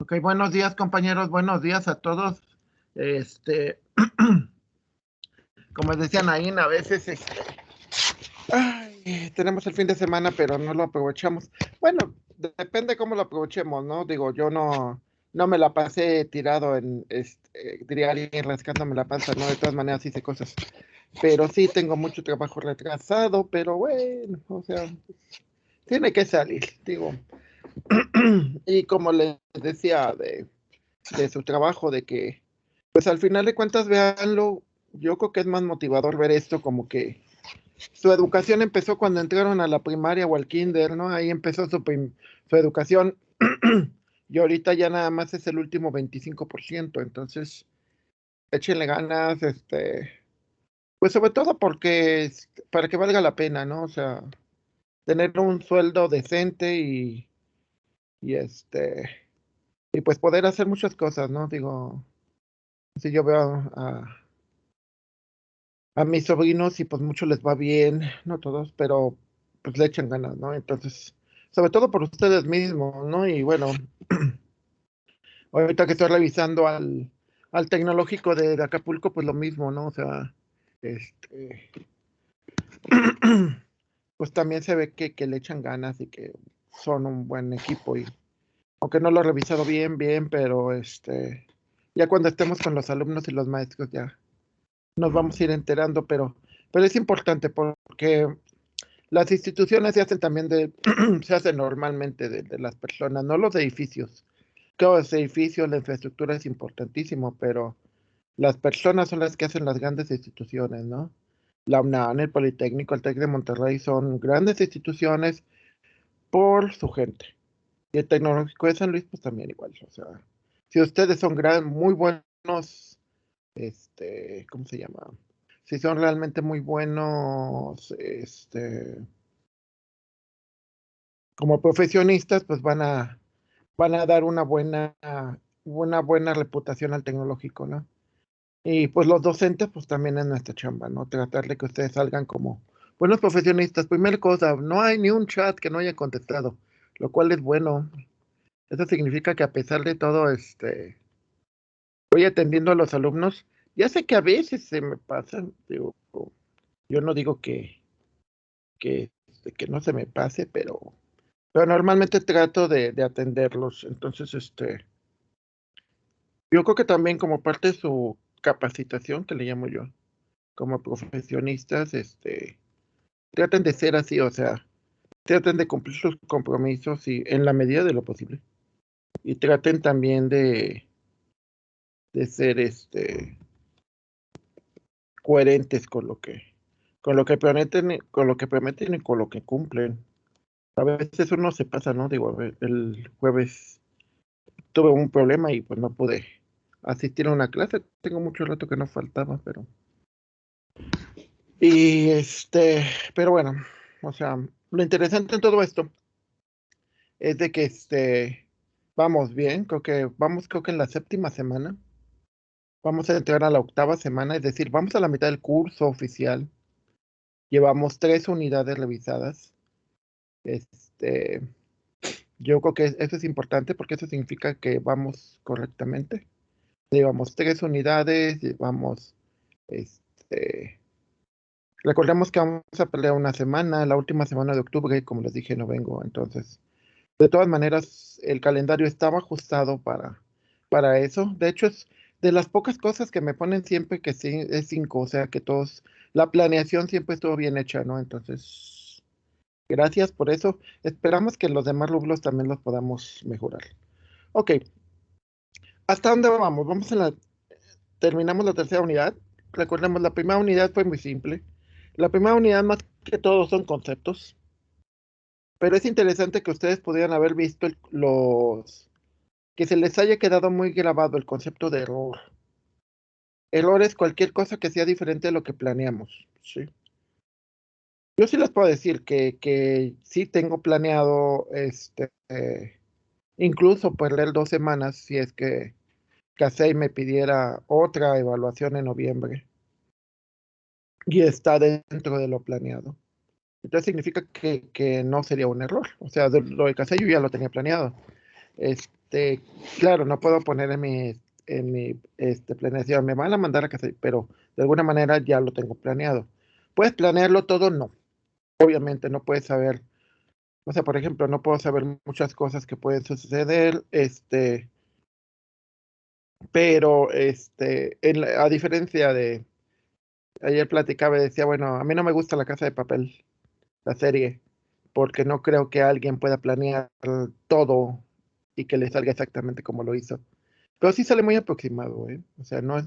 Ok, buenos días compañeros, buenos días a todos. Este, como decían ahí, a veces tenemos el fin de semana, pero no lo aprovechamos. Bueno, depende cómo lo aprovechemos, ¿no? Digo, yo no me la pasé tirado diría alguien rascándome la panza, ¿no? De todas maneras hice cosas. Pero sí tengo mucho trabajo retrasado, pero bueno, o sea, tiene que salir, digo. Y como les decía de su trabajo, de que pues al final de cuentas, véanlo, yo creo que es más motivador ver esto como que su educación empezó cuando entraron a la primaria o al kinder, ¿no? Ahí empezó su educación y ahorita ya nada más es el último 25%, entonces échenle ganas, pues sobre todo porque para que valga la pena, ¿no? O sea, tener un sueldo decente y y pues poder hacer muchas cosas, ¿no? Digo, si yo veo a mis sobrinos y pues muchos les va bien, no todos, pero pues le echan ganas, ¿no? Entonces, sobre todo por ustedes mismos, ¿no? Y bueno, ahorita que estoy revisando al tecnológico de Acapulco, pues lo mismo, ¿no? O sea, este, pues también se ve que le echan ganas y que son un buen equipo y aunque no lo he revisado bien, pero ya cuando estemos con los alumnos y los maestros ya nos vamos a ir enterando, pero es importante porque las instituciones se hacen también se hacen normalmente de las personas, no los edificios. Claro, los edificios, la infraestructura es importantísimo, pero las personas son las que hacen las grandes instituciones, ¿no? La UNAM, el Politécnico, el TEC de Monterrey son grandes instituciones por su gente. Y el Tecnológico de San Luis, pues también igual. O sea, si ustedes son muy buenos, ¿cómo se llama? Si son realmente muy buenos, como profesionistas, pues van a dar una buena reputación al tecnológico, ¿no? Y pues los docentes, pues también es nuestra chamba, ¿no? Tratar de que ustedes salgan como buenos profesionistas. Primera cosa, no hay ni un chat que no haya contestado, lo cual es bueno. Eso significa que a pesar de todo, voy atendiendo a los alumnos. Ya sé que a veces se me pasan, digo, yo no digo que no se me pase, pero normalmente trato de atenderlos. Entonces, yo creo que también como parte de su capacitación, que le llamo yo, como profesionistas, traten de ser así, o sea, traten de cumplir sus compromisos y en la medida de lo posible. Y traten también de ser, coherentes con lo que prometen, con lo que prometen y con lo que cumplen. A veces uno se pasa, ¿no? Digo, a ver, el jueves tuve un problema y pues no pude asistir a una clase. Tengo mucho rato que no faltaba, y pero bueno, o sea, lo interesante en todo esto es de que vamos bien, creo que en la séptima semana, vamos a entrar a la octava semana, es decir, vamos a la mitad del curso oficial, llevamos 3 unidades revisadas, este, yo creo que eso es importante porque eso significa que vamos correctamente, llevamos 3 unidades, llevamos, este, recordemos que vamos a pelear una semana, la última semana de octubre, como les dije, no vengo, entonces, de todas maneras, el calendario estaba ajustado para eso. De hecho, es de las pocas cosas que me ponen siempre que sí, es 5, o sea, que la planeación siempre estuvo bien hecha, ¿no? Entonces, gracias por eso. Esperamos que los demás rublos también los podamos mejorar. Ok, ¿hasta dónde vamos? Terminamos la tercera unidad. Recordemos, la primera unidad fue muy simple. La primera unidad más que todo son conceptos, pero es interesante que ustedes pudieran haber visto que se les haya quedado muy grabado el concepto de error. Error es cualquier cosa que sea diferente a lo que planeamos, ¿sí? Yo sí les puedo decir que sí tengo planeado, incluso perder 2 semanas si es que CASEI me pidiera otra evaluación en noviembre y está dentro de lo planeado. Entonces significa que no sería un error. O sea, lo de CASEI yo ya lo tenía planeado. Este, claro, no puedo poner en mi planeación, me van a mandar a casa, pero de alguna manera ya lo tengo planeado. ¿Puedes planearlo todo? No. Obviamente no puedes saber, o sea, por ejemplo, no puedo saber muchas cosas que pueden suceder, pero a diferencia de ayer platicaba y decía, bueno, a mí no me gusta La Casa de Papel, la serie, porque no creo que alguien pueda planear todo y que le salga exactamente como lo hizo. Pero sí sale muy aproximado, ¿eh? O sea, no es,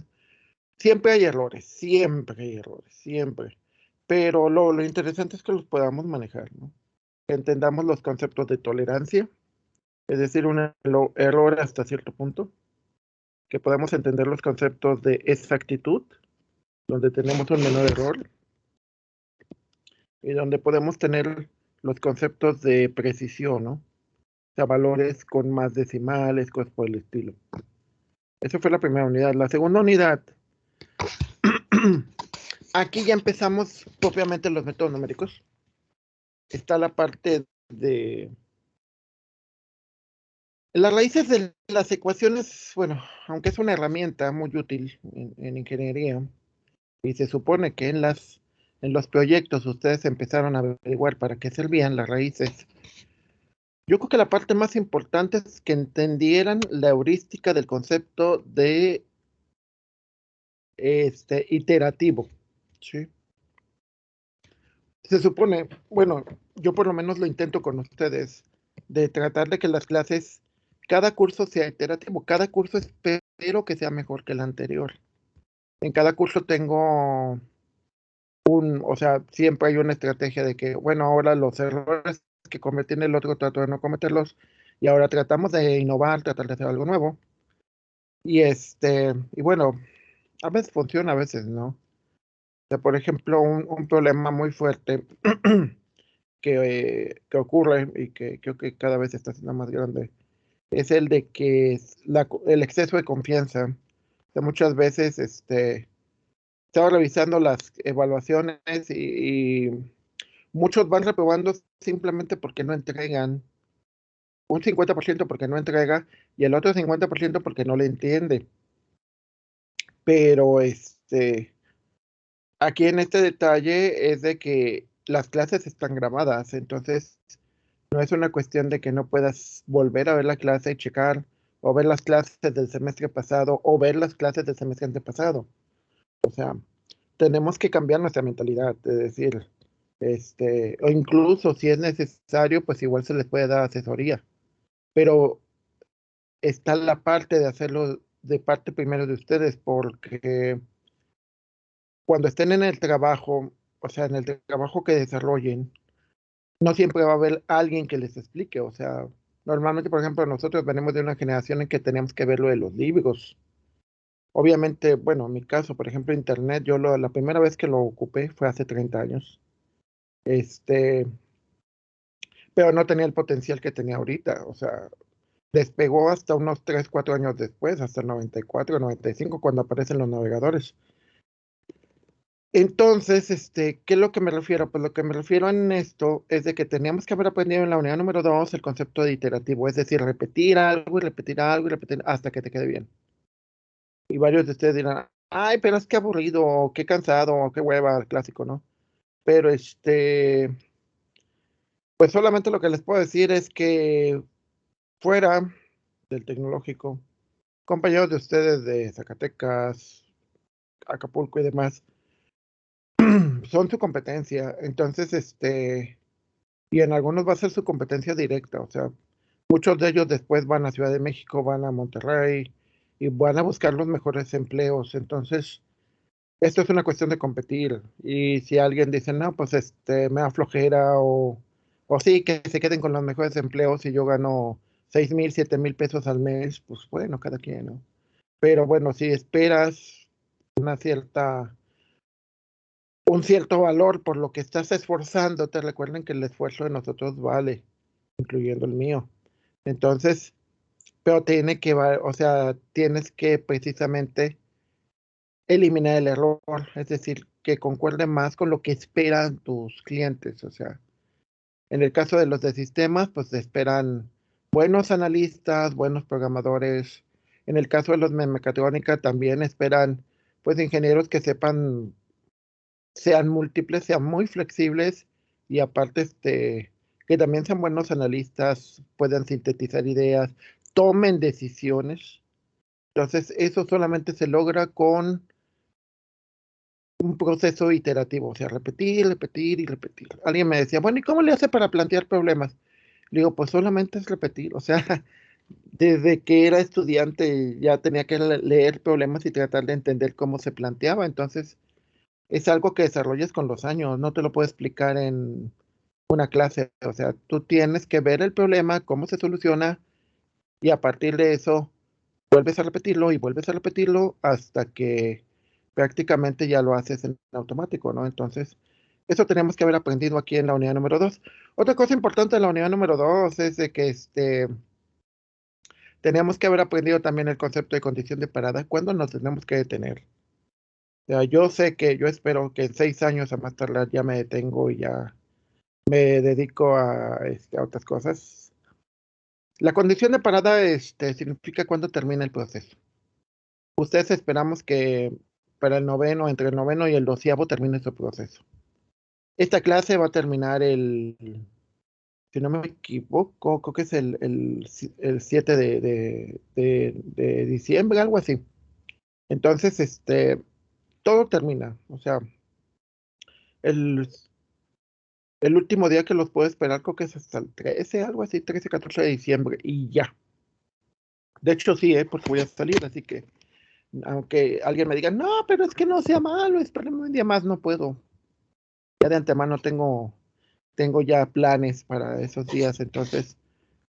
siempre hay errores, siempre hay errores, siempre. Pero lo interesante es que los podamos manejar, ¿no? Que entendamos los conceptos de tolerancia, es decir, un error hasta cierto punto, que podamos entender los conceptos de exactitud, donde tenemos un menor error, y donde podemos tener los conceptos de precisión, ¿no? O sea, valores con más decimales, cosas por el estilo. Esa fue la primera unidad. La segunda unidad, aquí ya empezamos propiamente los métodos numéricos. Está la parte de las raíces de las ecuaciones, bueno, aunque es una herramienta muy útil en ingeniería, y se supone que en los proyectos ustedes empezaron a averiguar para qué servían las raíces. Yo creo que la parte más importante es que entendieran la heurística del concepto de iterativo. ¿Sí? Se supone, bueno, yo por lo menos lo intento con ustedes, de tratar de que las clases, cada curso sea iterativo, cada curso espero que sea mejor que el anterior. En cada curso tengo o sea, siempre hay una estrategia de que, bueno, ahora los errores que cometí en el otro trato de no cometerlos y ahora tratamos de innovar, tratar de hacer algo nuevo. Y bueno, a veces funciona, a veces no. O sea, por ejemplo, un problema muy fuerte que ocurre y que creo que cada vez está siendo más grande es el de que el exceso de confianza. O sea, muchas veces estaba revisando las evaluaciones y muchos van reprobando simplemente porque no entregan. Un 50% porque no entrega y el otro 50% porque no le entiende. Pero aquí en este detalle es de que las clases están grabadas, entonces no es una cuestión de que no puedas volver a ver la clase y checar, o ver las clases del semestre pasado, o ver las clases del semestre antepasado. O sea, tenemos que cambiar nuestra mentalidad, de decir, o incluso si es necesario, pues igual se les puede dar asesoría. Pero está la parte de hacerlo de parte primero de ustedes, porque cuando estén en el trabajo, o sea, en el trabajo que desarrollen, no siempre va a haber alguien que les explique. O sea, normalmente, por ejemplo, nosotros venimos de una generación en que teníamos que ver lo de los libros. Obviamente, bueno, en mi caso, por ejemplo, Internet, la primera vez que lo ocupé fue hace 30 años. Este, pero no tenía el potencial que tenía ahorita. O sea, despegó hasta unos 3 4 años después, hasta el 94, 95, cuando aparecen los navegadores. Entonces, ¿qué es lo que me refiero? Pues lo que me refiero en esto es de que teníamos que haber aprendido en la unidad número 2 el concepto de iterativo, es decir, repetir algo y repetir algo y repetir hasta que te quede bien. Y varios de ustedes dirán, ay, pero es que aburrido, o qué cansado, o qué hueva, el clásico, ¿no? Pero pues solamente lo que les puedo decir es que fuera del tecnológico, compañeros de ustedes de Zacatecas, Acapulco y demás, son su competencia. Entonces, y en algunos va a ser su competencia directa. O sea, muchos de ellos después van a Ciudad de México, van a Monterrey y van a buscar los mejores empleos. Entonces, esto es una cuestión de competir. Y si alguien dice, no, pues me da flojera o sí, que se queden con los mejores empleos y yo gano 6,000, 7,000 pesos al mes, pues bueno, cada quien, ¿no? Pero bueno, si esperas una cierta un cierto valor por lo que estás esforzándote, recuerden que el esfuerzo de nosotros vale, incluyendo el mío. Entonces, pero o sea, tienes que precisamente eliminar el error, es decir, que concuerde más con lo que esperan tus clientes. O sea, en el caso de los de sistemas, pues esperan buenos analistas, buenos programadores. En el caso de los de mecatrónica también esperan, pues, ingenieros que sepan, sean múltiples, sean muy flexibles y aparte, que también sean buenos analistas, puedan sintetizar ideas, tomen decisiones. Entonces, eso solamente se logra con un proceso iterativo, o sea, repetir, repetir y repetir. Alguien me decía, bueno, ¿y cómo le hace para plantear problemas? Le digo, pues solamente es repetir, o sea, desde que era estudiante ya tenía que leer problemas y tratar de entender cómo se planteaba, entonces es algo que desarrollas con los años, no te lo puedo explicar en una clase, o sea, tú tienes que ver el problema, cómo se soluciona y a partir de eso vuelves a repetirlo y vuelves a repetirlo hasta que prácticamente ya lo haces en automático, ¿no? Entonces, eso tenemos que haber aprendido aquí en la unidad número 2. Otra cosa importante en la unidad número 2 es de que tenemos que haber aprendido también el concepto de condición de parada, cuándo nos tenemos que detener. O sea, yo sé que yo espero que en 6 años a más tardar ya me detengo y ya me dedico a otras cosas. La condición de parada significa cuándo termina el proceso. Ustedes esperamos que para el noveno, entre el noveno y el 12º termine su proceso. Esta clase va a terminar si no me equivoco, creo que es el 7 de diciembre, algo así. Entonces, todo termina. O sea, el, el último día que los puedo esperar creo que es hasta el 13, algo así, 13, 14 de diciembre y ya. De hecho, sí, porque voy a salir, así que aunque alguien me diga, no, pero es que no sea malo, espérame un día más, no puedo. Ya de antemano tengo ya planes para esos días, entonces,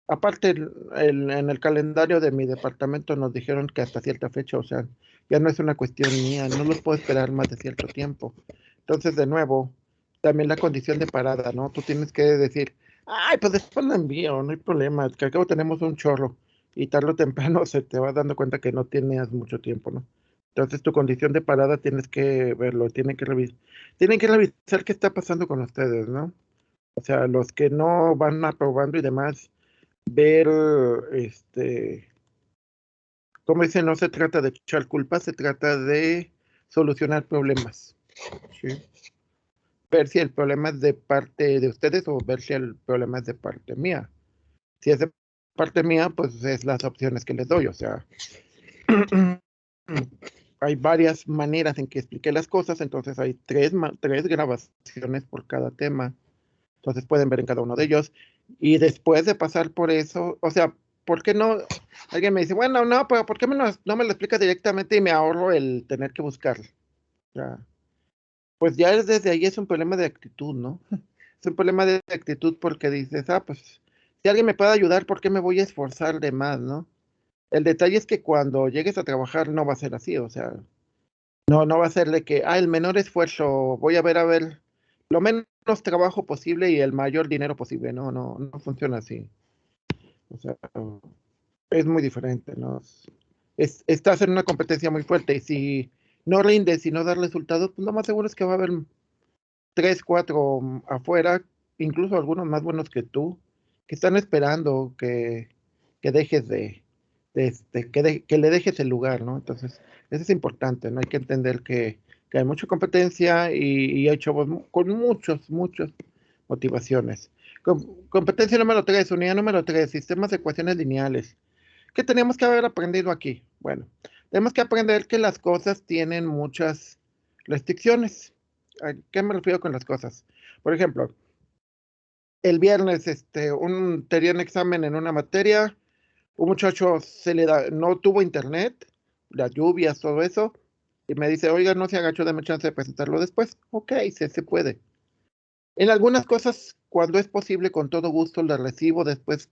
aparte en el calendario de mi departamento nos dijeron que hasta cierta fecha, o sea, ya no es una cuestión mía, no los puedo esperar más de cierto tiempo. Entonces, de nuevo, también la condición de parada, ¿no? Tú tienes que decir, ay, pues después lo envío, no hay problema, es que al cabo tenemos un chorro y tarde o temprano se te va dando cuenta que no tienes mucho tiempo, ¿no? Entonces tu condición de parada tienes que verlo, tienen que revisar qué está pasando con ustedes, ¿no? O sea, los que no van aprobando y demás, ver, como dice, no se trata de echar culpas, se trata de solucionar problemas, ¿sí? Ver si el problema es de parte de ustedes o ver si el problema es de parte mía. Si es de parte mía, pues es las opciones que les doy, o sea, hay varias maneras en que expliqué las cosas, entonces hay tres grabaciones por cada tema. Entonces pueden ver en cada uno de ellos. Y después de pasar por eso, o sea, ¿por qué no? Alguien me dice, bueno, no, pero ¿por qué no me lo explica directamente y me ahorro el tener que buscarlo? O sea, pues ya desde ahí es un problema de actitud, ¿no? Es un problema de actitud porque dices, pues si alguien me puede ayudar, ¿por qué me voy a esforzar de más, no? El detalle es que cuando llegues a trabajar no va a ser así, o sea, no va a ser de que, el menor esfuerzo, voy a ver, lo menos trabajo posible y el mayor dinero posible. No funciona así. O sea, es muy diferente, ¿no? Estás en una competencia muy fuerte y si no rindes y no das resultados, pues lo más seguro es que va a haber 3, 4 afuera, incluso algunos más buenos que tú, que están esperando que dejes que le dejes el lugar, ¿no? Entonces, eso es importante, ¿no? Hay que entender que hay mucha competencia y hay chavos con muchas motivaciones. Competencia número 3, unidad número 3, sistemas de ecuaciones lineales. ¿Qué tenemos que haber aprendido aquí? Bueno, tenemos que aprender que las cosas tienen muchas restricciones. ¿A qué me refiero con las cosas? Por ejemplo, el viernes tenía un examen en una materia, un muchacho no tuvo internet, las lluvias, todo eso, y me dice, oiga, no se agachó, dame chance de presentarlo después. Ok, se puede. En algunas cosas, cuando es posible, con todo gusto las recibo después,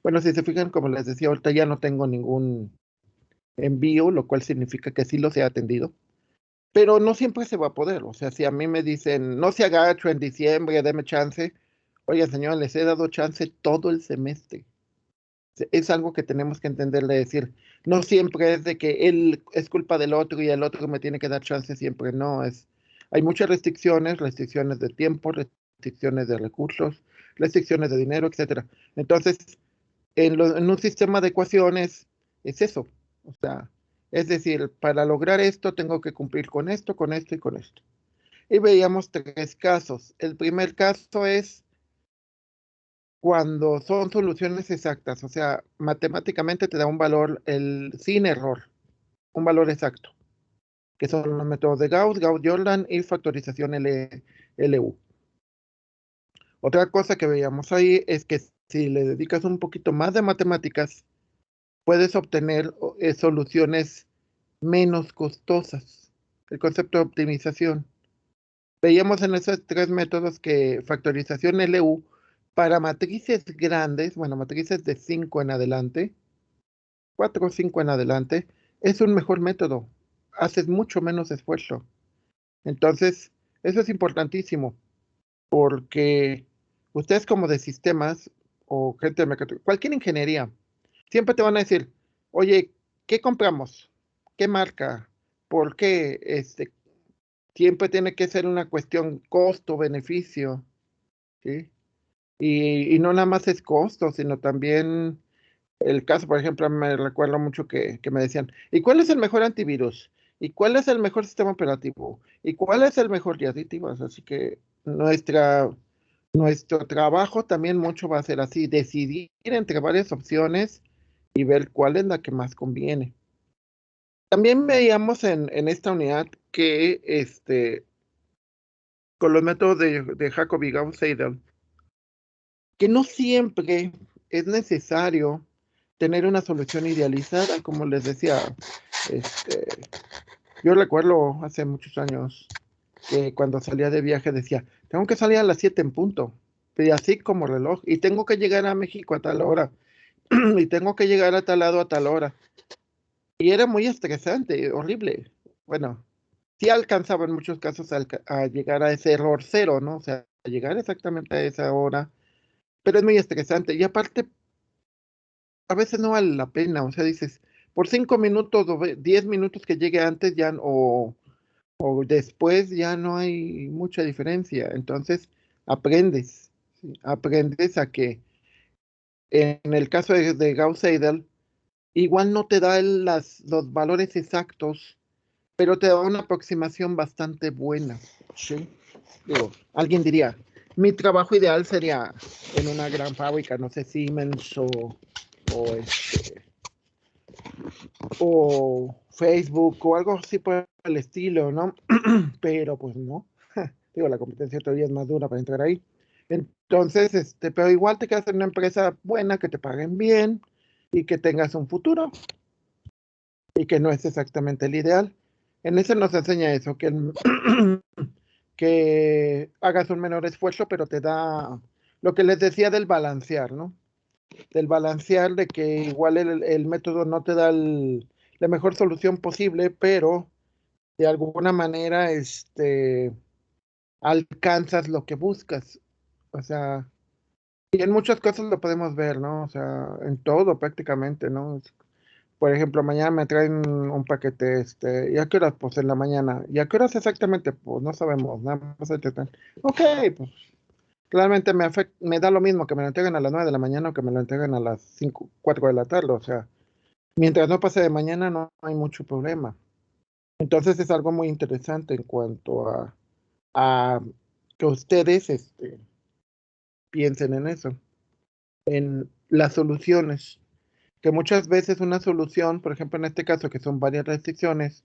bueno, si se fijan, como les decía, ahorita ya no tengo ningún envío, lo cual significa que sí los he atendido, pero no siempre se va a poder. O sea, si a mí me dicen, no se agacho en diciembre, deme chance, oye, señor, les he dado chance todo el semestre. Es algo que tenemos que entenderle, decir, no siempre es de que él es culpa del otro y el otro me tiene que dar chance siempre, no, hay muchas restricciones de tiempo, restricciones de recursos, restricciones de dinero, etcétera. Entonces, en un sistema de ecuaciones es eso. O sea, es decir, para lograr esto tengo que cumplir con esto, con esto y con esto. Y veíamos tres casos. El primer caso es cuando son soluciones exactas, o sea, matemáticamente te da un valor sin error, un valor exacto, que son los métodos de Gauss, Gauss-Jordan y factorización LU. Otra cosa que veíamos ahí es que si le dedicas un poquito más de matemáticas, puedes obtener soluciones menos costosas. El concepto de optimización. Veíamos en esos tres métodos que factorización LU para matrices grandes, bueno, matrices de 5 en adelante, 4 o 5 en adelante, es un mejor método. Haces mucho menos esfuerzo. Entonces, eso es importantísimo porque ustedes como de sistemas o gente de mecatrónica, cualquier ingeniería, siempre te van a decir, oye, ¿qué compramos? ¿Qué marca? ¿Por qué? Siempre tiene que ser una cuestión costo-beneficio, ¿sí? Y no nada más es costo, sino también el caso, por ejemplo, me recuerdo mucho que me decían, ¿y cuál es el mejor antivirus? ¿Y cuál es el mejor sistema operativo? ¿Y cuál es el mejor de aditivos? Así que nuestro trabajo también mucho va a ser así, decidir entre varias opciones y ver cuál es la que más conviene. También veíamos en esta unidad que con los métodos de Jacobi, Gauss, Seidel, que no siempre es necesario tener una solución idealizada, como les decía. Este, yo recuerdo hace muchos años que cuando salía de viaje decía, tengo que salir a las 7 en punto, y así como reloj, y tengo que llegar a México a tal hora, y tengo que llegar a tal lado a tal hora. Y era muy estresante, horrible. Bueno, sí alcanzaba en muchos casos a llegar a ese error cero, ¿no? O sea, a llegar exactamente a esa hora, pero es muy estresante. Y aparte, a veces no vale la pena, o sea, dices, por 5 minutos o 10 minutos que llegue antes ya, o después ya no hay mucha diferencia. Entonces, aprendes, ¿sí? Aprendes a que en el caso de Gauss-Seidel, igual no te da los valores exactos, pero te da una aproximación bastante buena, ¿sí? Digo, alguien diría, mi trabajo ideal sería en una gran fábrica, no sé, Siemens o, o Facebook o algo así por el estilo, ¿no? Pero pues no. Digo, la competencia todavía es más dura para entrar ahí. Entonces, pero igual te quedas en una empresa buena, que te paguen bien y que tengas un futuro y que no es exactamente el ideal. En ese nos enseña eso, que hagas un menor esfuerzo, pero te da lo que les decía del balancear, ¿no? Del balancear, de que igual el método no te da la mejor solución posible, pero de alguna manera alcanzas lo que buscas. O sea, y en muchas cosas lo podemos ver, ¿no? O sea, en todo prácticamente, ¿no? Por ejemplo, mañana me traen un paquete, ¿y a qué horas? Pues en la mañana. ¿Y a qué horas exactamente? Pues no sabemos, nada más Ok, pues realmente me da lo mismo que me lo entreguen a las 9 de la mañana o que me lo entreguen a las 5, 4 de la tarde. O sea, mientras no pase de mañana no hay mucho problema. Entonces es algo muy interesante en cuanto a que ustedes piensen en eso, en las soluciones. Que muchas veces una solución, por ejemplo en este caso que son varias restricciones,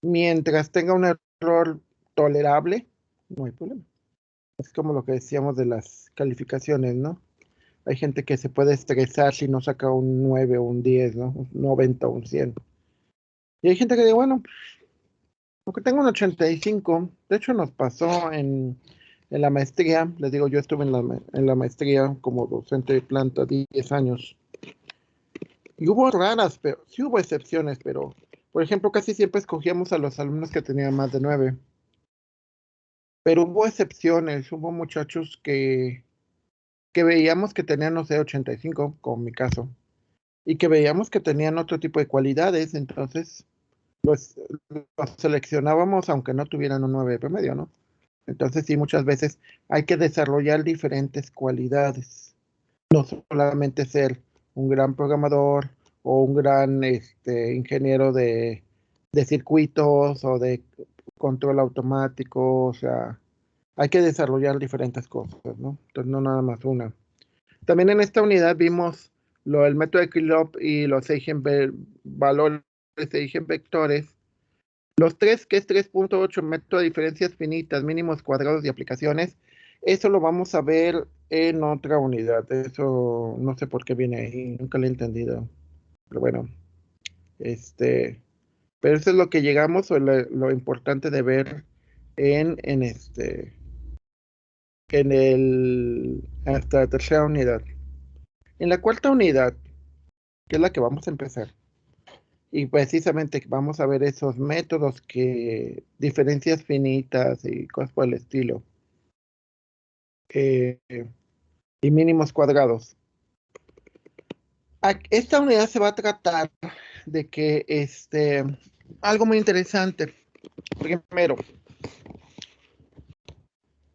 mientras tenga un error tolerable, no hay problema. Es como lo que decíamos de las calificaciones, ¿no? Hay gente que se puede estresar si no saca un 9 o un 10, ¿no? Un 90 o un 100. Y hay gente que dice, bueno, aunque tengo un 85, de hecho nos pasó en la maestría, les digo, yo estuve en la maestría como docente de planta 10 años. Y hubo raras, pero sí hubo excepciones, pero por ejemplo, casi siempre escogíamos a los alumnos que tenían más de 9. Pero hubo excepciones, hubo muchachos que veíamos que tenían, no sé, 85, como mi caso, y que veíamos que tenían otro tipo de cualidades, entonces los seleccionábamos aunque no tuvieran un 9 de promedio, ¿no? Entonces, sí, muchas veces hay que desarrollar diferentes cualidades. No solamente ser un gran programador o un gran ingeniero de circuitos o de control automático, o sea, hay que desarrollar diferentes cosas, ¿no? Entonces, no nada más una. También en esta unidad vimos el método de Kirchhoff y los valores de eigenvectores. Los tres, que es 3.8, método de diferencias finitas, mínimos cuadrados y aplicaciones, eso lo vamos a ver en otra unidad. Eso no sé por qué viene ahí, nunca lo he entendido. Pero bueno, este, pero eso es lo que llegamos, o lo importante de ver en hasta la tercera unidad. En la cuarta unidad, que es la que vamos a empezar, y precisamente vamos a ver esos métodos diferencias finitas y cosas por el estilo, eh, y mínimos cuadrados. Esta unidad se va a tratar de que algo muy interesante. Primero,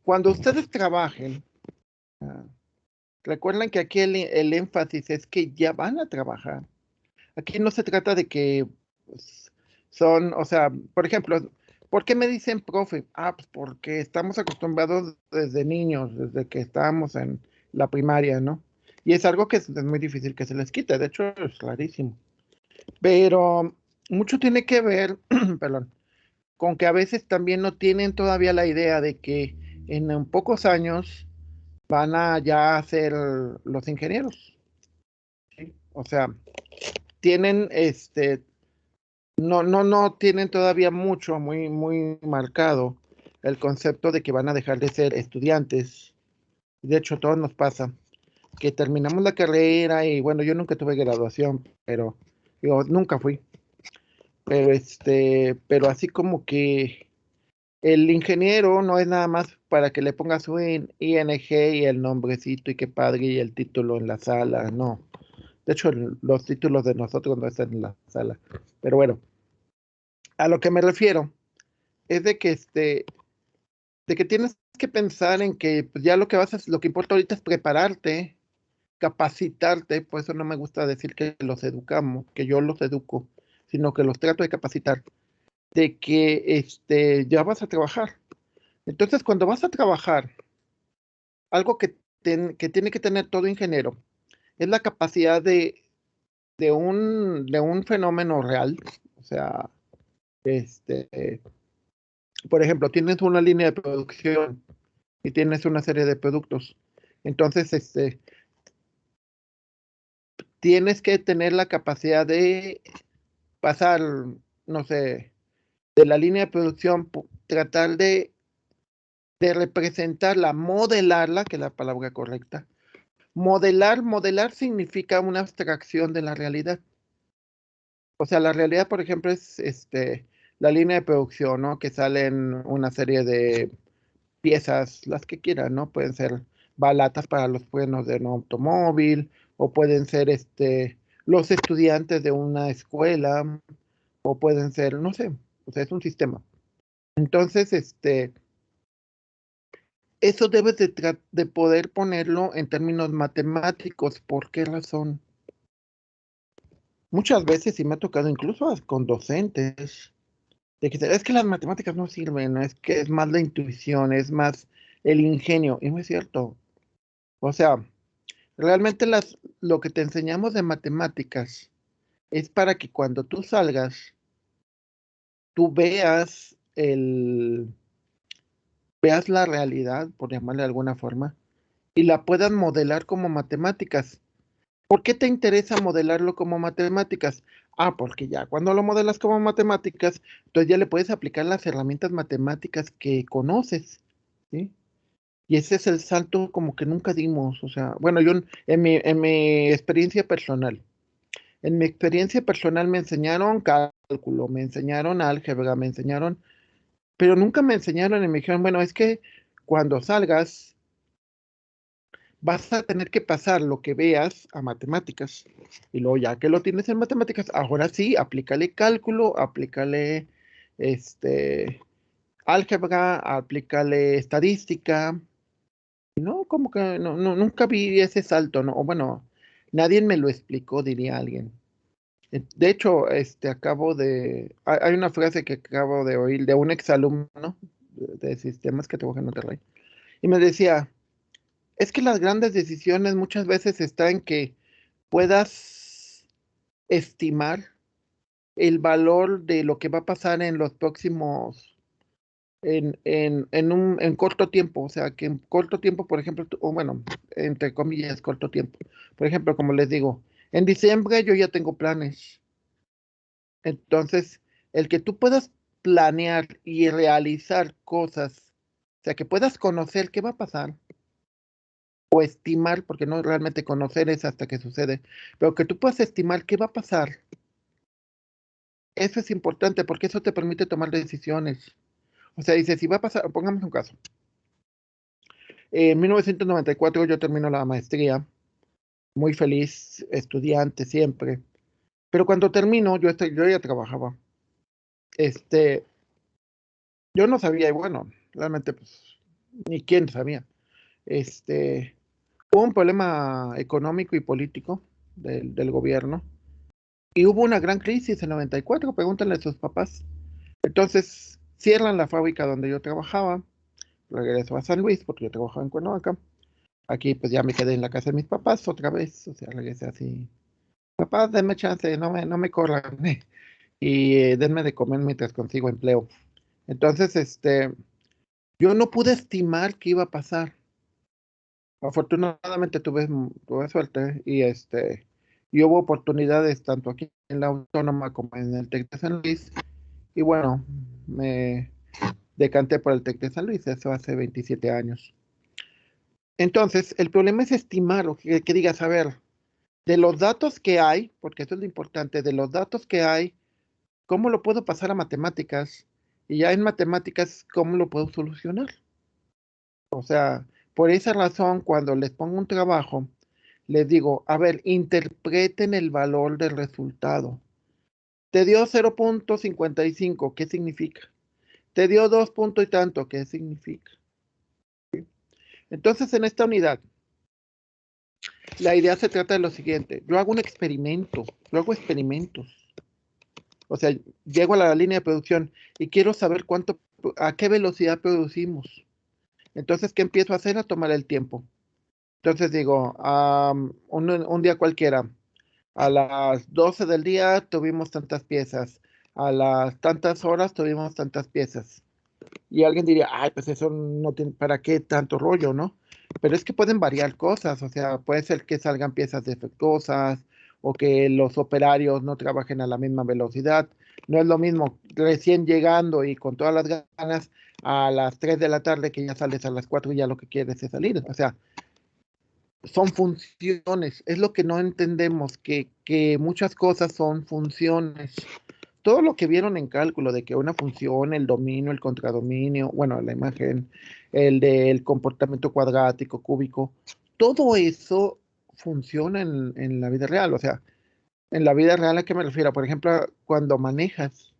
cuando ustedes trabajen, ah, recuerden que aquí el énfasis es que ya van a trabajar. Aquí no se trata de que pues, o sea, por ejemplo, ¿por qué me dicen profe? Ah, pues porque estamos acostumbrados desde niños, desde que estábamos en la primaria, ¿no? Y es algo que es muy difícil que se les quite, de hecho es clarísimo. Pero mucho tiene que ver, perdón, con que a veces también no tienen todavía la idea de que en pocos años van a ya ser los ingenieros, ¿sí? O sea, tienen no tienen todavía muy marcado el concepto de que van a dejar de ser estudiantes. De hecho, a todos nos pasa que terminamos la carrera y bueno, yo nunca tuve graduación, pero yo nunca fui. Pero así como que el ingeniero no es nada más para que le ponga su ING y el nombrecito y qué padre y el título en la sala, no. De hecho, los títulos de nosotros no están en la sala. Pero bueno, a lo que me refiero es de que tienes que pensar en que pues, ya lo que lo que importa ahorita es prepararte, capacitarte, por eso no me gusta decir que los educamos, que yo los educo, sino que los trato de capacitar, de que ya vas a trabajar. Entonces, cuando vas a trabajar, algo que tiene que tener todo ingeniero es la capacidad de un fenómeno real, o sea, por ejemplo, tienes una línea de producción y tienes una serie de productos. Entonces, tienes que tener la capacidad de pasar, no sé, de la línea de producción, tratar de representarla, modelarla, que es la palabra correcta. Modelar significa una abstracción de la realidad. O sea, la realidad, por ejemplo, es la línea de producción, ¿no? Que salen una serie de piezas, las que quieran, ¿no? Pueden ser balatas para los frenos de un automóvil, o pueden ser los estudiantes de una escuela, o pueden ser, no sé, o sea, es un sistema. Entonces, eso debes de poder ponerlo en términos matemáticos. ¿Por qué razón? Muchas veces, y me ha tocado incluso con docentes, de que es que las matemáticas no sirven, ¿no? Es que es más la intuición, es más el ingenio, y no es cierto. O sea, realmente lo que te enseñamos de matemáticas es para que cuando tú salgas, tú veas la realidad, por llamarle de alguna forma, y la puedas modelar como matemáticas. ¿Por qué te interesa modelarlo como matemáticas? Ah, porque ya cuando lo modelas como matemáticas, entonces ya le puedes aplicar las herramientas matemáticas que conoces, ¿sí? Y ese es el salto como que nunca dimos, o sea, bueno, yo en mi experiencia personal. En mi experiencia personal me enseñaron cálculo, me enseñaron álgebra, me enseñaron, pero nunca me enseñaron y me dijeron, bueno, es que cuando salgas vas a tener que pasar lo que veas a matemáticas. Y luego ya que lo tienes en matemáticas, ahora sí, aplícale cálculo, aplícale este, álgebra, aplícale estadística. No, como que nunca vi ese salto, ¿no? O bueno, nadie me lo explicó, diría alguien. De hecho, hay una frase que acabo de oír de un exalumno de sistemas que trabaja en Monterrey, y me decía, es que las grandes decisiones muchas veces están en que puedas estimar el valor de lo que va a pasar en los próximos, en corto tiempo, o sea, que en corto tiempo, por ejemplo, o bueno, entre comillas, corto tiempo. Por ejemplo, como les digo, en diciembre yo ya tengo planes. Entonces, el que tú puedas planear y realizar cosas, o sea, que puedas conocer qué va a pasar o estimar, porque no realmente conocer es hasta que sucede, pero que tú puedas estimar qué va a pasar, eso es importante porque eso te permite tomar decisiones. O sea, dice, si va a pasar, pongamos un caso. En 1994 yo termino la maestría, muy feliz, estudiante siempre, pero cuando termino, yo ya trabajaba. Este, yo no sabía, y bueno, realmente pues ni quién sabía. Este, Hubo un problema económico y político del gobierno y hubo una gran crisis en 94, pregúntenle a sus papás. Entonces cierran la fábrica donde yo trabajaba, regreso a San Luis porque yo trabajaba en Cuernavaca. Aquí pues ya me quedé en la casa de mis papás otra vez, o sea, regresé así. Papás, denme chance, no me corran y denme de comer mientras consigo empleo. Entonces, yo no pude estimar qué iba a pasar. Afortunadamente tuve suerte y hubo oportunidades tanto aquí en la Autónoma como en el TEC de San Luis. Y bueno, me decanté por el TEC de San Luis, eso hace 27 años. Entonces, el problema es estimar, o que digas, a ver, de los datos que hay, porque eso es lo importante, de los datos que hay, ¿cómo lo puedo pasar a matemáticas? Y ya en matemáticas, ¿cómo lo puedo solucionar? O sea, por esa razón, cuando les pongo un trabajo, les digo, a ver, interpreten el valor del resultado. Te dio 0,55, ¿qué significa? Te dio 2 puntos y tanto, ¿qué significa? Entonces, en esta unidad, la idea se trata de lo siguiente. Yo hago un experimento, yo hago experimentos. O sea, llego a la línea de producción y quiero saber a qué velocidad producimos. Entonces, ¿qué empiezo a hacer? A tomar el tiempo. Entonces digo, un día cualquiera, a las 12 del día tuvimos tantas piezas, a las tantas horas tuvimos tantas piezas. Y alguien diría, ay, pues eso no tiene, ¿para qué tanto rollo, no? Pero es que pueden variar cosas, o sea, puede ser que salgan piezas defectuosas o que los operarios no trabajen a la misma velocidad. No es lo mismo recién llegando y con todas las ganas a las 3 de la tarde que ya sales a las 4 y ya lo que quieres es salir. O sea, son funciones, es lo que no entendemos, que muchas cosas son funciones. Todo lo que vieron en cálculo de que una función, el dominio, el contradominio, bueno, la imagen, el del comportamiento cuadrático, cúbico, todo eso funciona en la vida real. O sea, en la vida real, ¿a qué me refiero? Por ejemplo, cuando manejas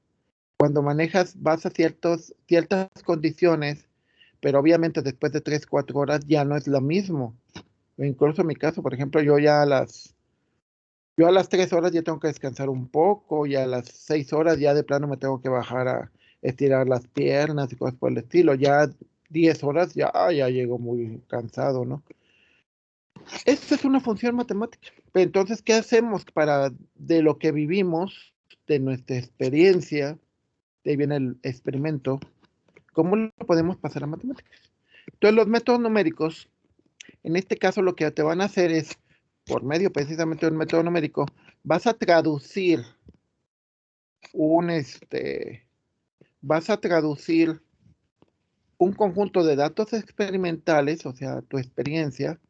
vas a ciertas condiciones, pero obviamente después de 3 4 horas ya no es lo mismo. Incluso en mi caso, por ejemplo, yo a las 3 horas ya tengo que descansar un poco y a las 6 horas ya de plano me tengo que bajar a estirar las piernas y cosas por el estilo. Ya 10 horas ya llego muy cansado, ¿no? Esta es una función matemática. Entonces, ¿qué hacemos de lo que vivimos, de nuestra experiencia, de ahí viene el experimento, cómo lo podemos pasar a matemáticas? Entonces, los métodos numéricos, en este caso, lo que te van a hacer es, por medio precisamente de un método numérico, vas a traducir un, este, vas a traducir un conjunto de datos experimentales, o sea, tu experiencia,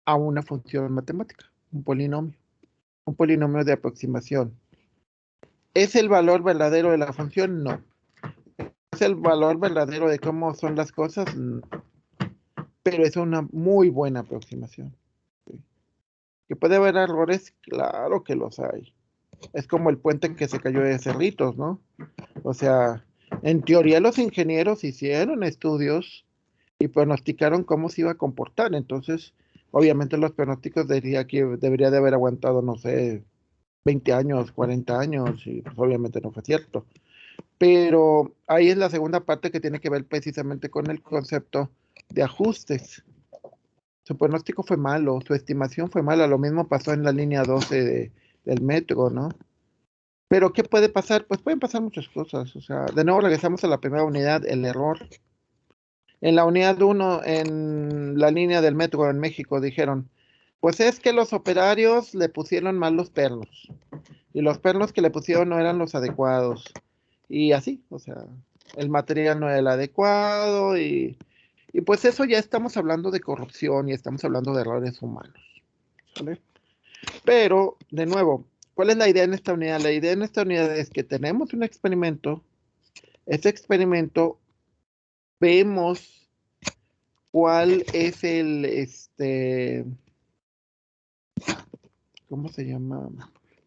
a una función matemática, un polinomio de aproximación. ¿Es el valor verdadero de la función? No. ¿Es el valor verdadero de cómo son las cosas? No. Pero es una muy buena aproximación. ¿Sí? ¿Que puede haber errores? Claro que los hay. Es como el puente que se cayó de Cerritos, ¿no? O sea, En teoría los ingenieros hicieron estudios y pronosticaron cómo se iba a comportar. Entonces, obviamente los pronósticos diría que debería de haber aguantado, no sé, 20 años, 40 años, y pues obviamente no fue cierto. Pero ahí es la segunda parte que tiene que ver precisamente con el concepto de ajustes. Su pronóstico fue malo, su estimación fue mala, lo mismo pasó en la línea 12 del metro, ¿no? Pero ¿qué puede pasar? Pues pueden pasar muchas cosas, o sea, de nuevo regresamos a la primera unidad, el error. En la unidad uno, en la línea del metro en México, dijeron, pues es que los operarios le pusieron mal los pernos, y los pernos que le pusieron no eran los adecuados, y así, o sea, el material no era el adecuado, y pues eso ya estamos hablando de corrupción y estamos hablando de errores humanos, ¿vale? Pero, de nuevo, ¿cuál es la idea en esta unidad? La idea en esta unidad es que tenemos un experimento, ese experimento vemos cuál es ¿cómo se llama?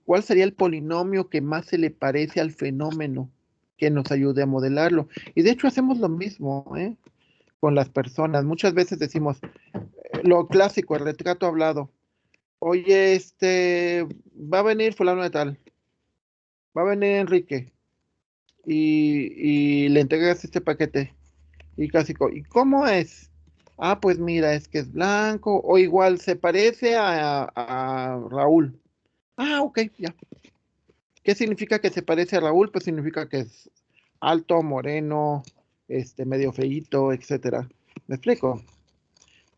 ¿Cuál sería el polinomio que más se le parece al fenómeno que nos ayude a modelarlo? Y de hecho hacemos lo mismo, ¿eh? Con las personas. Muchas veces decimos, lo clásico, el retrato hablado. Oye, va a venir fulano de tal, va a venir Enrique y le entregas este paquete y casi, ¿y cómo es? Ah, pues mira, es que es blanco o igual se parece a Raúl. Ah, ok, ya. ¿Qué significa que se parece a Raúl? Pues significa que es alto, moreno, medio feíto, etcétera. ¿Me explico?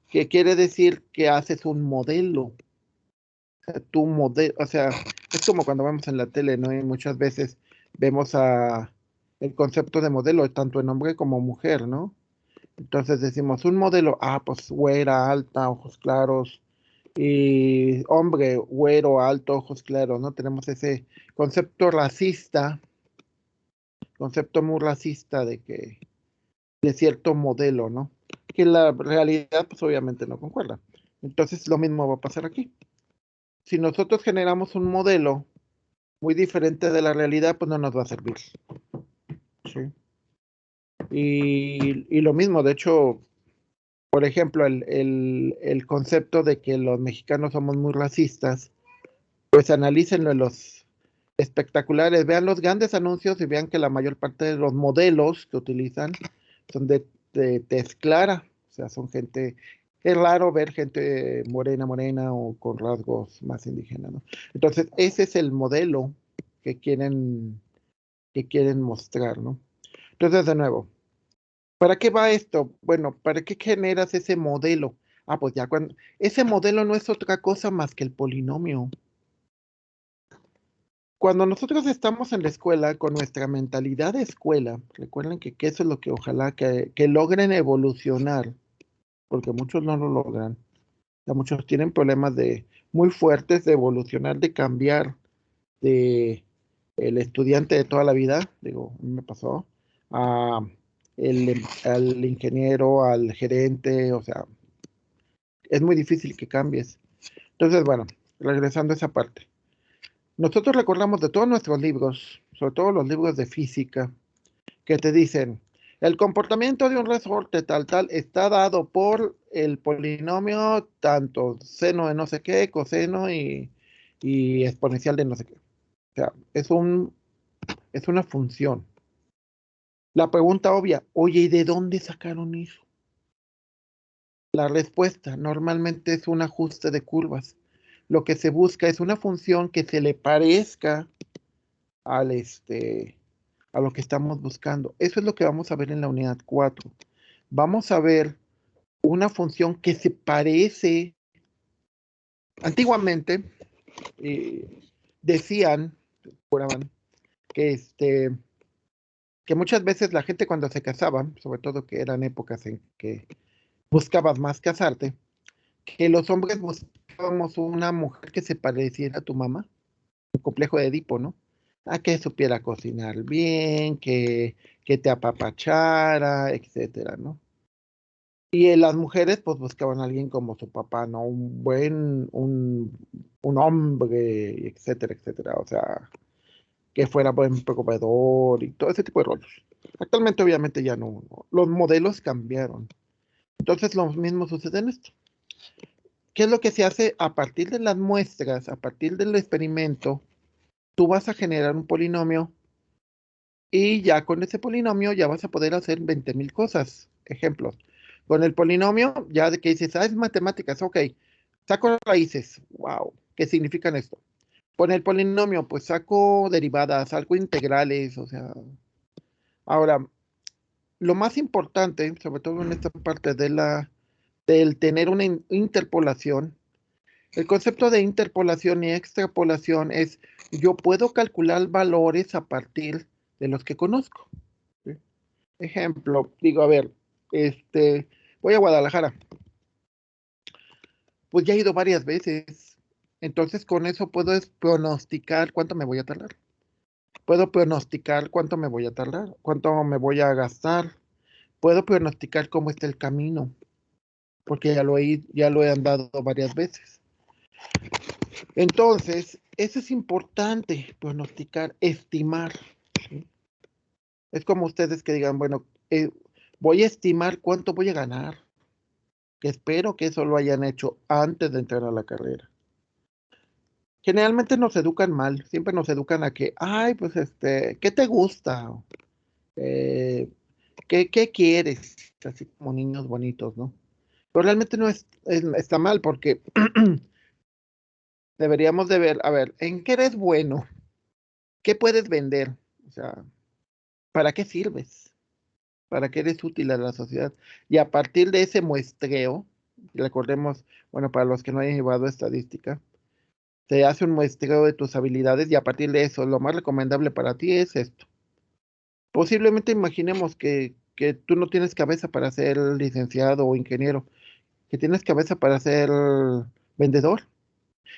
Que quiere decir que haces un modelo. O sea, tu modelo, o sea, es como cuando vemos en la tele, ¿no? Y muchas veces vemos el concepto de modelo, tanto en hombre como mujer, ¿no? Entonces decimos un modelo, pues güera, alta, ojos claros, y hombre, güero, alto, ojos claros, ¿no? Tenemos ese concepto racista, concepto muy racista de cierto modelo, ¿no? Que la realidad, pues obviamente no concuerda. Entonces lo mismo va a pasar aquí. Si nosotros generamos un modelo muy diferente de la realidad, pues no nos va a servir. ¿Sí? Y lo mismo, de hecho, por ejemplo, el concepto de que los mexicanos somos muy racistas, pues analícenlo en los espectaculares, vean los grandes anuncios y vean que la mayor parte de los modelos que utilizan son de tez clara, o sea, son gente, es raro ver gente morena, morena o con rasgos más indígenas, ¿no? Entonces, ese es el modelo que quieren mostrar, ¿no? Entonces, de nuevo, ¿para qué va esto? Bueno, ¿para qué generas ese modelo? Pues ya cuando ese modelo no es otra cosa más que el polinomio. Cuando nosotros estamos en la escuela con nuestra mentalidad de escuela, recuerden que eso es lo que ojalá que logren evolucionar, porque muchos no lo logran. O sea, muchos tienen problemas muy fuertes de evolucionar, de cambiar de el estudiante de toda la vida, digo, a mí me pasó, a al ingeniero, al gerente, o sea, es muy difícil que cambies. Entonces, bueno, regresando a esa parte. Nosotros recordamos de todos nuestros libros, sobre todo los libros de física, que te dicen, el comportamiento de un resorte tal, tal, está dado por el polinomio tanto seno de no sé qué, coseno y exponencial de no sé qué. O sea, es una función. La pregunta obvia, oye, ¿y de dónde sacaron eso? La respuesta normalmente es un ajuste de curvas. Lo que se busca es una función que se le parezca al a lo que estamos buscando. Eso es lo que vamos a ver en la unidad 4. Vamos a ver una función que se parece. Antiguamente decían, juraban, que muchas veces la gente cuando se casaba, sobre todo que eran épocas en que buscabas más casarte, que los hombres buscábamos una mujer que se pareciera a tu mamá, un complejo de Edipo, ¿no? A que supiera cocinar bien, que te apapachara, etcétera, ¿no? Y las mujeres pues buscaban a alguien como su papá, ¿no? Un hombre, etcétera, etcétera. O sea, que fuera buen proveedor y todo ese tipo de rollos. Actualmente obviamente ya no. Los modelos cambiaron. Entonces lo mismo sucede en esto. ¿Qué es lo que se hace a partir de las muestras, a partir del experimento? Tú vas a generar un polinomio y ya con ese polinomio ya vas a poder hacer 20,000 cosas. Ejemplos. Con el polinomio, ya de que dices, es matemáticas, ok, saco raíces, wow, ¿qué significan esto? Con el polinomio, pues saco derivadas, saco integrales, o sea. Ahora, lo más importante, sobre todo en esta parte del tener una interpolación, el concepto de interpolación y extrapolación es, yo puedo calcular valores a partir de los que conozco. ¿Sí? Ejemplo, digo, a ver, voy a Guadalajara, pues ya he ido varias veces, entonces con eso puedo pronosticar cuánto me voy a tardar. Puedo pronosticar cuánto me voy a tardar, cuánto me voy a gastar. Puedo pronosticar cómo está el camino, porque ya lo he andado varias veces. Entonces, eso es importante, pronosticar, estimar. ¿Sí? Es como ustedes que digan, bueno, voy a estimar cuánto voy a ganar, que espero que eso lo hayan hecho antes de entrar a la carrera. Generalmente nos educan mal, siempre nos educan a que, ay, pues ¿qué te gusta? Eh, ¿qué quieres? Así como niños bonitos, ¿no? Pero realmente no está mal porque deberíamos de ver, a ver, ¿en qué eres bueno? ¿Qué puedes vender? O sea, ¿para qué sirves? ¿Para qué eres útil a la sociedad? Y a partir de ese muestreo, recordemos, bueno, para los que no hayan llevado estadística, se hace un muestreo de tus habilidades y a partir de eso, lo más recomendable para ti es esto. Posiblemente imaginemos que tú no tienes cabeza para ser licenciado o ingeniero, que tienes cabeza para ser vendedor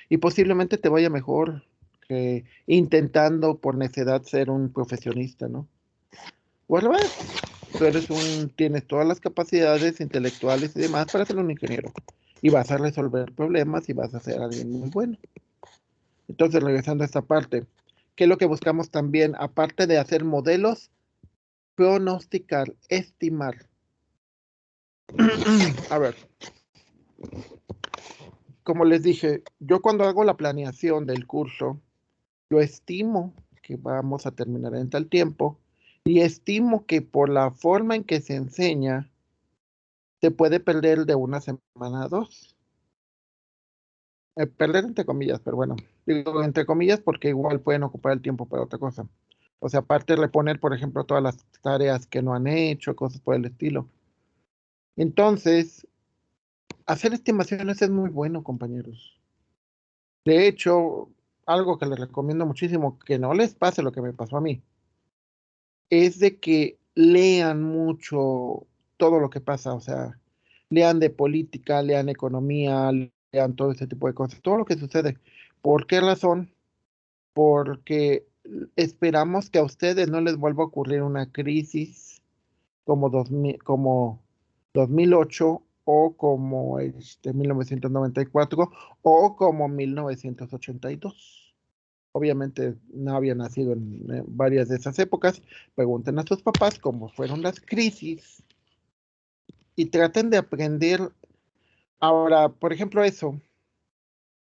y posiblemente te vaya mejor que intentando por necedad ser un profesionista, ¿no? O al revés, tienes todas las capacidades intelectuales y demás para ser un ingeniero y vas a resolver problemas y vas a ser alguien muy bueno. Entonces, regresando a esta parte, ¿qué es lo que buscamos también? Aparte de hacer modelos, pronosticar, estimar. A ver, como les dije, yo cuando hago la planeación del curso, yo estimo que vamos a terminar en tal tiempo y estimo que por la forma en que se enseña, se puede perder de una semana a dos. Perder entre comillas, pero bueno, digo entre comillas porque igual pueden ocupar el tiempo para otra cosa. O sea, aparte de reponer, por ejemplo, todas las tareas que no han hecho, cosas por el estilo. Entonces, hacer estimaciones es muy bueno, compañeros. De hecho, algo que les recomiendo muchísimo, que no les pase lo que me pasó a mí, es de que lean mucho todo lo que pasa, o sea, lean de política, lean economía, lean todo ese tipo de cosas, todo lo que sucede. ¿Por qué razón? Porque esperamos que a ustedes no les vuelva a ocurrir una crisis como 2008 o como 1994 o como 1982. Obviamente no había nacido en varias de esas épocas. Pregunten a sus papás cómo fueron las crisis y traten de aprender. Ahora, por ejemplo, eso,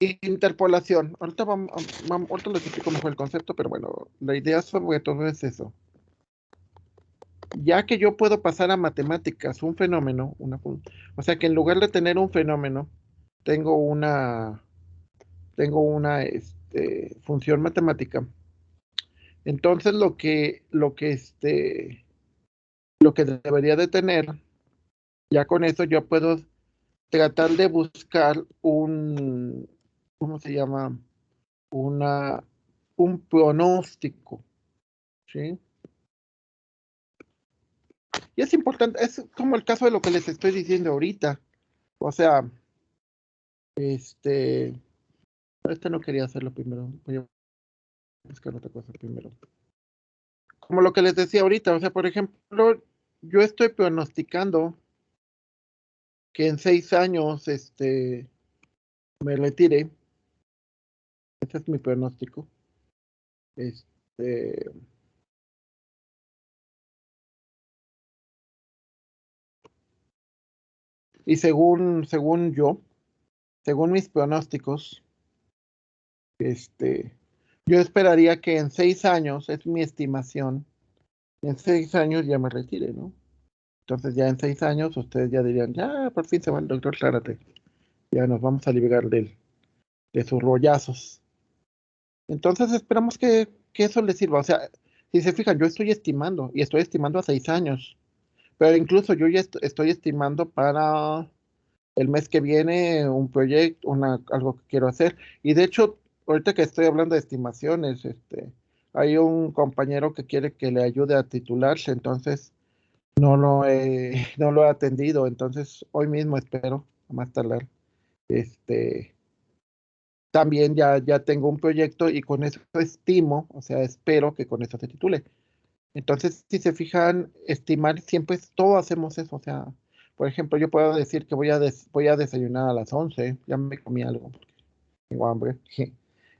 interpolación. Ahorita les explico mejor el concepto, pero bueno, la idea sobre todo es eso. Ya que yo puedo pasar a matemáticas un fenómeno, o sea que en lugar de tener un fenómeno, tengo una función matemática. Entonces lo que debería de tener, ya con eso yo puedo tratar de buscar ¿cómo se llama? Una, un pronóstico, ¿sí? Y es importante, es como el caso de lo que les estoy diciendo ahorita. O sea, este, no quería hacerlo primero, voy a buscar otra cosa primero. Como lo que les decía ahorita, o sea, por ejemplo, yo estoy pronosticando que en 6 años, me retire. Ese es mi pronóstico. Este, Y según mis pronósticos, yo esperaría que en 6 años, es mi estimación, en 6 años ya me retire, ¿no? Entonces ya en 6 años ustedes ya dirían, ya por fin se va el doctor Zárate, ya nos vamos a liberar de sus rollazos. Entonces esperamos que eso les sirva. O sea, si se fijan, yo estoy estimando, y estoy estimando a 6 años, pero incluso yo ya estoy estimando para el mes que viene un proyecto, algo que quiero hacer. Y de hecho, ahorita que estoy hablando de estimaciones, hay un compañero que quiere que le ayude a titularse, entonces no lo he atendido, entonces hoy mismo espero, a más tardar, este, también ya tengo un proyecto y con eso estimo, o sea, espero que con eso se titule. Entonces, si se fijan, estimar siempre todo hacemos eso, o sea, por ejemplo, yo puedo decir que voy a desayunar a las 11, ya me comí algo, porque tengo hambre.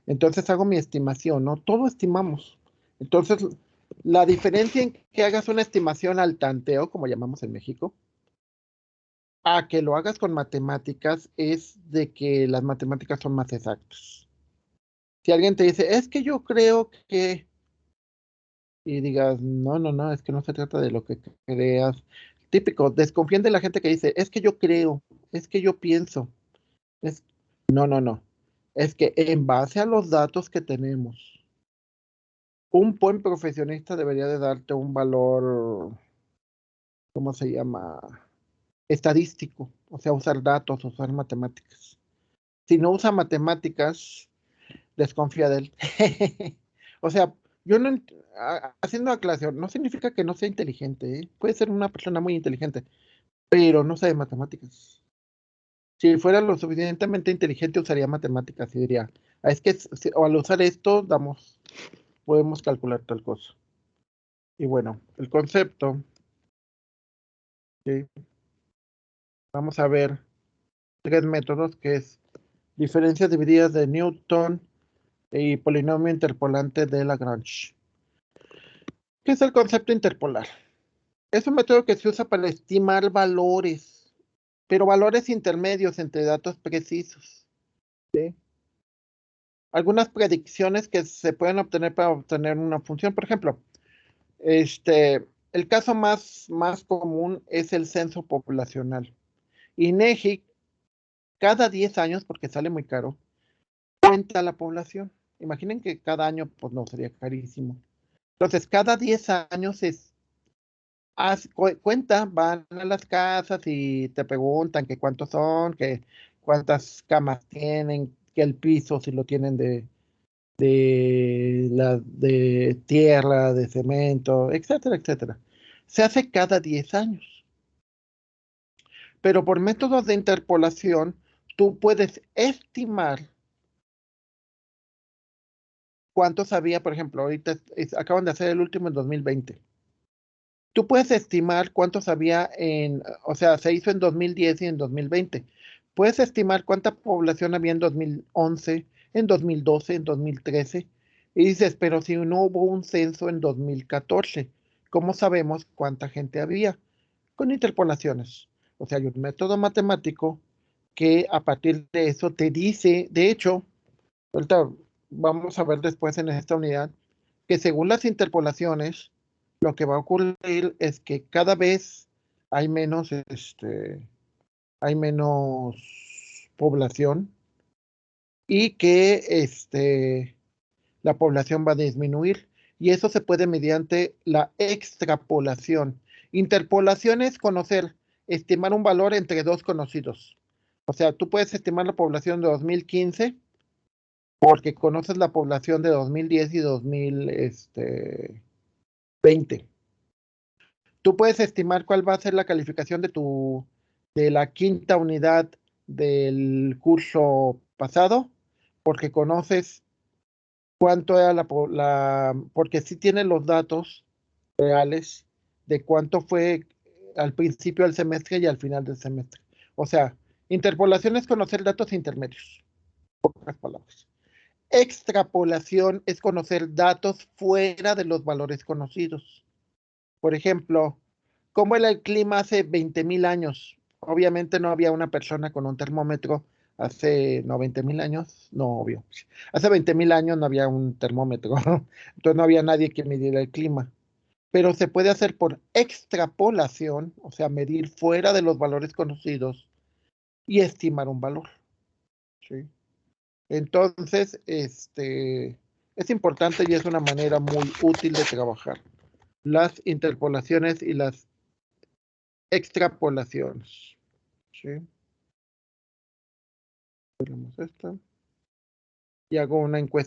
Entonces hago mi estimación, ¿no? Todo estimamos. Entonces, la diferencia en que hagas una estimación al tanteo, como llamamos en México, a que lo hagas con matemáticas es de que las matemáticas son más exactas. Si alguien te dice, es que yo creo que, y digas, no, no, no, es que no se trata de lo que creas. Típico, desconfíen de la gente que dice, es que yo creo, es que yo pienso. Es, no, no, no. Es que en base a los datos que tenemos, un buen profesionista debería de darte un valor, ¿cómo se llama? Estadístico, o sea, usar datos, usar matemáticas. Si no usa matemáticas, desconfía de él. O sea, yo no, haciendo aclaración, no significa que no sea inteligente, ¿eh? Puede ser una persona muy inteligente, pero no sabe matemáticas. Si fuera lo suficientemente inteligente, usaría matemáticas y diría, es que o al usar esto, podemos calcular tal cosa. Y bueno, el concepto, ¿sí? Vamos a ver 3 métodos, que es diferencias divididas de Newton y polinomio interpolante de Lagrange. ¿Qué es el concepto interpolar? Es un método que se usa para estimar valores, pero valores intermedios entre datos precisos, ¿sí? Algunas predicciones que se pueden obtener para obtener una función, por ejemplo, el caso más común es el censo poblacional. INEGI, cada 10 años, porque sale muy caro, cuenta la población. Imaginen que cada año, pues no, sería carísimo. Entonces, cada 10 años cuenta, van a las casas y te preguntan que cuántos son, que cuántas camas tienen, que el piso si lo tienen de tierra, de cemento, etcétera, etcétera. Se hace cada 10 años. Pero por métodos de interpolación, tú puedes estimar cuántos había, por ejemplo, ahorita acaban de hacer el último en 2020. Tú puedes estimar cuántos había o sea, se hizo en 2010 y en 2020. Puedes estimar cuánta población había en 2011, en 2012, en 2013. Y dices, pero si no hubo un censo en 2014, ¿cómo sabemos cuánta gente había? Con interpolaciones. O sea, hay un método matemático que a partir de eso te dice, de hecho, ahorita vamos a ver después en esta unidad, que según las interpolaciones, lo que va a ocurrir es que cada vez hay menos, hay menos población y que la población va a disminuir. Y eso se puede mediante la extrapolación. Interpolación es conocer, estimar un valor entre dos conocidos. O sea, tú puedes estimar la población de 2015 porque conoces la población de 2010 y 2020. Tú puedes estimar cuál va a ser la calificación de la quinta unidad del curso pasado, porque conoces cuánto era porque sí tienes los datos reales de cuánto fue al principio del semestre y al final del semestre. O sea, interpolación es conocer datos intermedios, pocas palabras. Extrapolación es conocer datos fuera de los valores conocidos. Por ejemplo, ¿cómo era el clima hace 20,000 años? Obviamente no había una persona con un termómetro hace 90.000 años, no, obvio. Hace 20.000 años no había un termómetro, entonces no había nadie que midiera el clima. Pero se puede hacer por extrapolación, o sea, medir fuera de los valores conocidos y estimar un valor. ¿Sí? Entonces, es importante y es una manera muy útil de trabajar. Las interpolaciones y las extrapolaciones. ¿Sí? Tenemos esto. Y hago una encuesta.